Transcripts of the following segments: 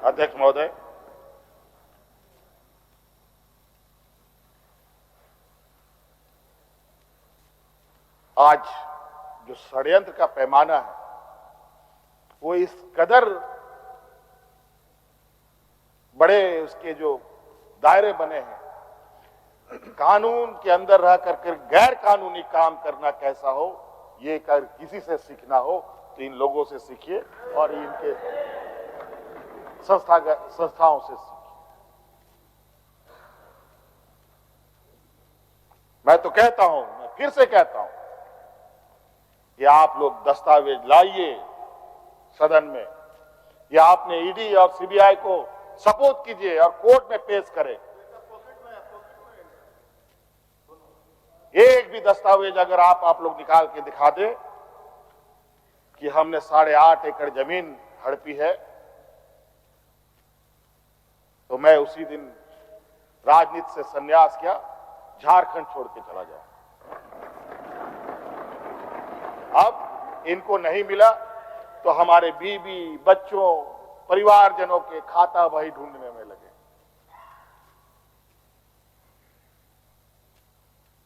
अध्यक्ष महोदय, आज जो षड्यंत्र का पैमाना है वो इस कदर बड़े उसके जो दायरे बने हैं, कानून के अंदर रह करके गैर कानूनी काम करना कैसा हो, ये कर किसी से सीखना हो तो इन लोगों से सीखिए और इनके संस्थाओं से सीखिए। मैं तो कहता हूं, मैं फिर से कहता हूं कि आप लोग दस्तावेज लाइए सदन में, या आपने ईडी और सीबीआई को सपोर्ट कीजिए और कोर्ट में पेश करें। एक भी दस्तावेज अगर आप लोग निकाल के दिखा दे कि हमने 8.5 एकड़ जमीन हड़पी है, तो मैं उसी दिन राजनीति से संन्यास किया, झारखंड छोड़ के चला जाऊं। अब इनको नहीं मिला तो हमारे बीवी, बच्चों, परिवारजनों के खाता वही ढूंढने में लगे।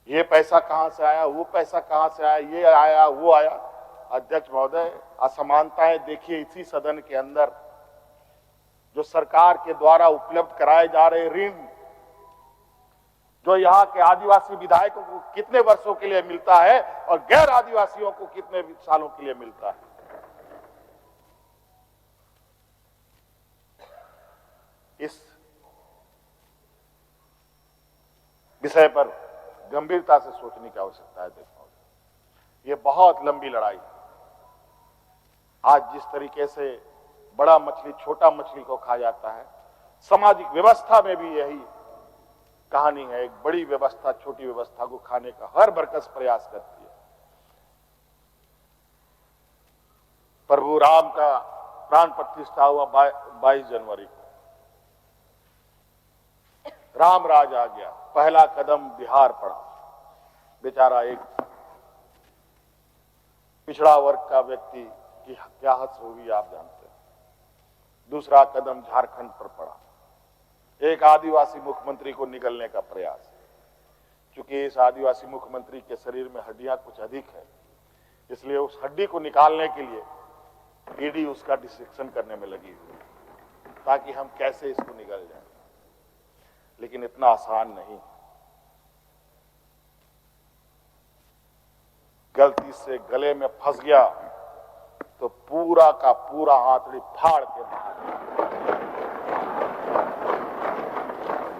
ये पैसा कहां से आया, वो पैसा कहां से आया, ये आया, वो आया। अध्यक्ष महोदय, असमानताएं देखिए इसी सदन के अंदर। जो सरकार के द्वारा उपलब्ध कराए जा रहे ऋण, जो यहाँ के आदिवासी विधायकों को कितने वर्षों के लिए मिलता है और गैर आदिवासियों को कितने सालों के लिए मिलता है। इस विषय पर गंभीरता से सोचने की आवश्यकता है। देखो, ये बहुत लंबी लड़ाई है। आज जिस तरीके से बड़ा मछली छोटा मछली को खा जाता है, सामाजिक व्यवस्था में भी यही कहानी है। एक बड़ी व्यवस्था छोटी व्यवस्था को खाने का हर बरकस प्रयास करती है। प्रभु राम का प्राण प्रतिष्ठा हुआ 22 जनवरी को। राम राज आ गया, पहला कदम बिहार पड़ा। बेचारा एक पिछड़ा वर्ग का व्यक्ति की क्या हद हुई आप जानते हैं। दूसरा कदम झारखंड पर पड़ा, एक आदिवासी मुख्यमंत्री को निगलने का प्रयास। क्योंकि इस आदिवासी मुख्यमंत्री के शरीर में हड्डियां कुछ अधिक है, इसलिए उस हड्डी को निकालने के लिए ईडी उसका डिसेक्शन करने में लगी हुई, ताकि हम कैसे इसको निगल जाए। लेकिन इतना आसान नहीं। गलती से गले में फंस गया तो पूरा का पूरा आंतड़ी फाड़ के बाहर।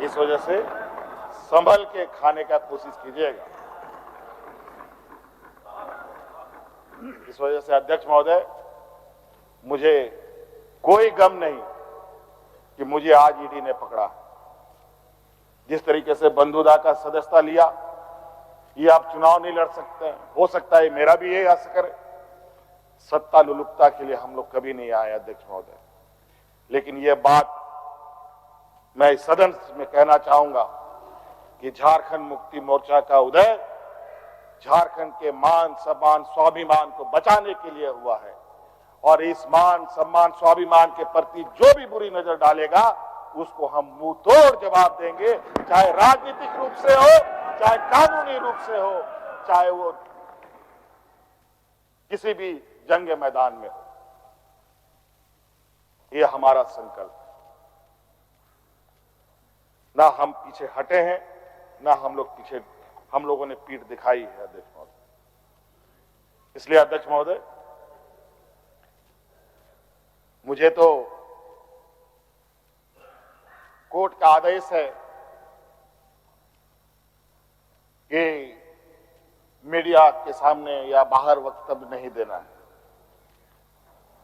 इस वजह से संभल के खाने का कोशिश कीजिएगा। इस वजह से अध्यक्ष महोदय, मुझे कोई गम नहीं कि मुझे आज ईडी ने पकड़ा। जिस तरीके से बंधुदा का सदस्यता लिया, ये आप चुनाव नहीं लड़ सकते हैं। हो सकता है मेरा भी यही आस करे। सत्ता लुलुपता के लिए हम लोग कभी नहीं आए अध्यक्ष महोदय। लेकिन ये बात मैं इस सदन में कहना चाहूंगा कि झारखंड मुक्ति मोर्चा का उदय झारखंड के मान सम्मान स्वाभिमान को बचाने के लिए हुआ है। और इस मान सम्मान स्वाभिमान के प्रति जो भी बुरी नजर डालेगा उसको हम मुंह तोड़ जवाब देंगे, चाहे राजनीतिक रूप से हो, चाहे कानूनी रूप से हो, चाहे वो किसी भी जंग मैदान में हो। ये हमारा संकल्प है। ना हम पीछे हटे हैं, ना हम लोगों ने पीठ दिखाई है अध्यक्ष महोदय। इसलिए अध्यक्ष महोदय, मुझे तो कोर्ट का आदेश है कि मीडिया के सामने या बाहर वक्तव्य नहीं देना है।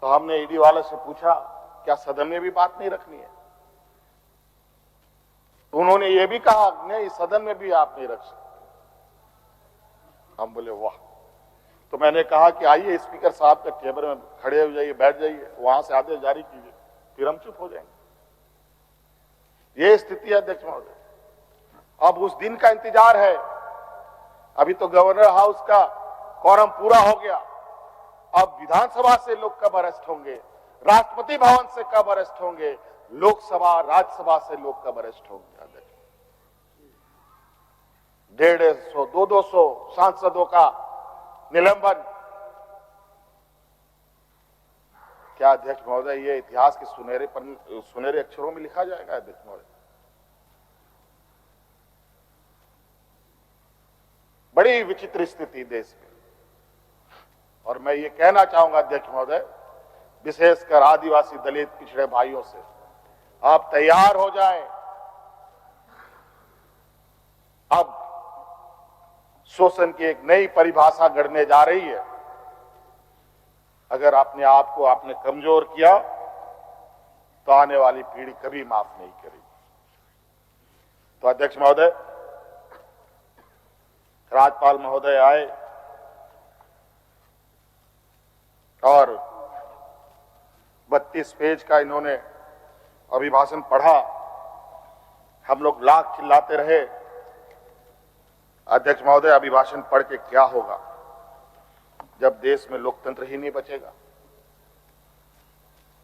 तो हमने ईडी वाले से पूछा, क्या सदन में भी बात नहीं रखनी है? तो उन्होंने ये भी कहा, नहीं सदन में भी आप नहीं रख सकते। हम बोले वाह। तो मैंने कहा कि आइए स्पीकर साहब के टेबल में खड़े हो जाइए, बैठ जाइए, वहां से आदेश जारी कीजिए, फिर हम चुप हो जाएंगे। ये स्थिति है अध्यक्ष महोदय। अब उस दिन का इंतजार है। अभी तो गवर्नर हाउस का कोरम पूरा हो गया। अब विधानसभा से लोग कब अरेस्ट होंगे, राष्ट्रपति भवन से कब अरेस्ट होंगे, लोकसभा राज्यसभा से लोग कब अरेस्ट हो गया? 150, 200 सांसदों का निलंबन। क्या अध्यक्ष महोदय ये इतिहास के सुनहरे अक्षरों में लिखा जाएगा? अध्यक्ष महोदय, बड़ी विचित्र स्थिति देश में। और मैं ये कहना चाहूंगा अध्यक्ष महोदय, विशेषकर आदिवासी दलित पिछड़े भाइयों से, आप तैयार हो जाएं। अब शोषण की एक नई परिभाषा गढ़ने जा रही है। अगर आपने आपने कमजोर किया तो आने वाली पीढ़ी कभी माफ नहीं करेगी। तो अध्यक्ष महोदय, राज्यपाल महोदय आए और 32 पेज का इन्होंने अभिभाषण पढ़ा। हम लोग लाख चिल्लाते रहे। अध्यक्ष महोदय, अभिभाषण पढ़ के क्या होगा जब देश में लोकतंत्र ही नहीं बचेगा?